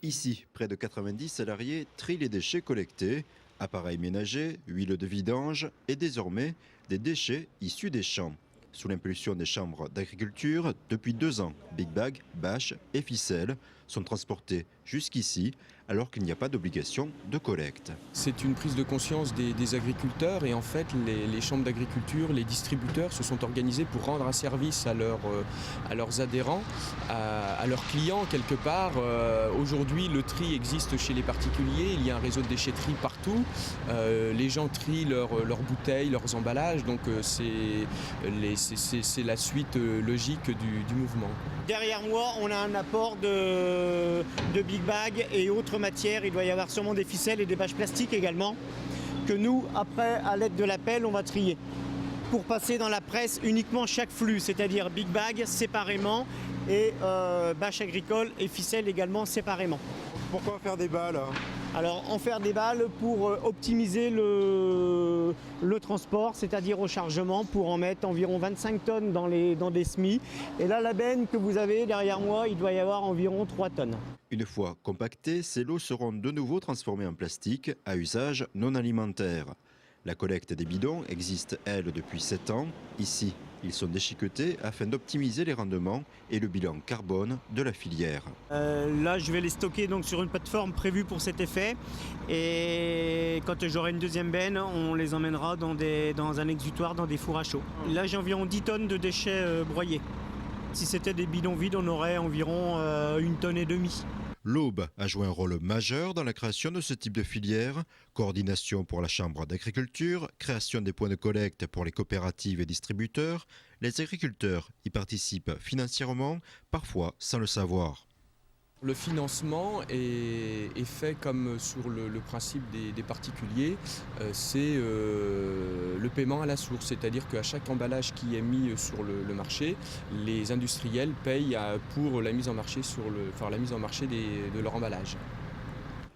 Ici, près de 90 salariés trient les déchets collectés, appareils ménagers, huile de vidange et désormais des déchets issus des champs. Sous l'impulsion des chambres d'agriculture, depuis 2 ans, Big Bag, bâches et ficelles sont transportés jusqu'ici alors qu'il n'y a pas d'obligation de collecte. C'est une prise de conscience des agriculteurs et en fait les chambres d'agriculture, les distributeurs se sont organisés pour rendre un service à leurs adhérents, à leurs clients quelque part. Aujourd'hui le tri existe chez les particuliers, il y a un réseau de déchetterie partout, les gens trient leurs bouteilles, leurs emballages, donc c'est la suite logique du mouvement. Derrière moi on a un apport de Big Bag et autres matières, il doit y avoir sûrement des ficelles et des bâches plastiques également, que nous, après, à l'aide de la pelle, on va trier. Pour passer dans la presse uniquement chaque flux, c'est-à-dire Big Bag séparément et bâches agricoles et ficelles également séparément. Pourquoi faire des balles? Alors en faire des balles pour optimiser le transport, c'est-à-dire au chargement, pour en mettre environ 25 tonnes dans des semis. Et là, la benne que vous avez derrière moi, il doit y avoir environ 3 tonnes. Une fois compactés, ces lots seront de nouveau transformés en plastique à usage non alimentaire. La collecte des bidons existe, elle, depuis 7 ans. Ici, ils sont déchiquetés afin d'optimiser les rendements et le bilan carbone de la filière. Là, je vais les stocker donc sur une plateforme prévue pour cet effet. Et quand j'aurai une deuxième benne, on les emmènera dans un exutoire, dans des fours à chaud. Là, j'ai environ 10 tonnes de déchets broyés. Si c'était des bidons vides, on aurait environ 1,5 tonne. L'Aube a joué un rôle majeur dans la création de ce type de filière. Coordination pour la Chambre d'agriculture, création des points de collecte pour les coopératives et distributeurs. Les agriculteurs y participent financièrement, parfois sans le savoir. Le financement est fait comme sur le principe des particuliers, c'est le paiement à la source, c'est-à-dire qu'à chaque emballage qui est mis sur le marché, les industriels payent pour la mise en marché, de leur emballage.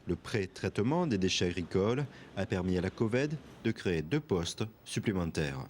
Le pré-traitement des déchets agricoles a permis à la COVED de créer 2 postes supplémentaires.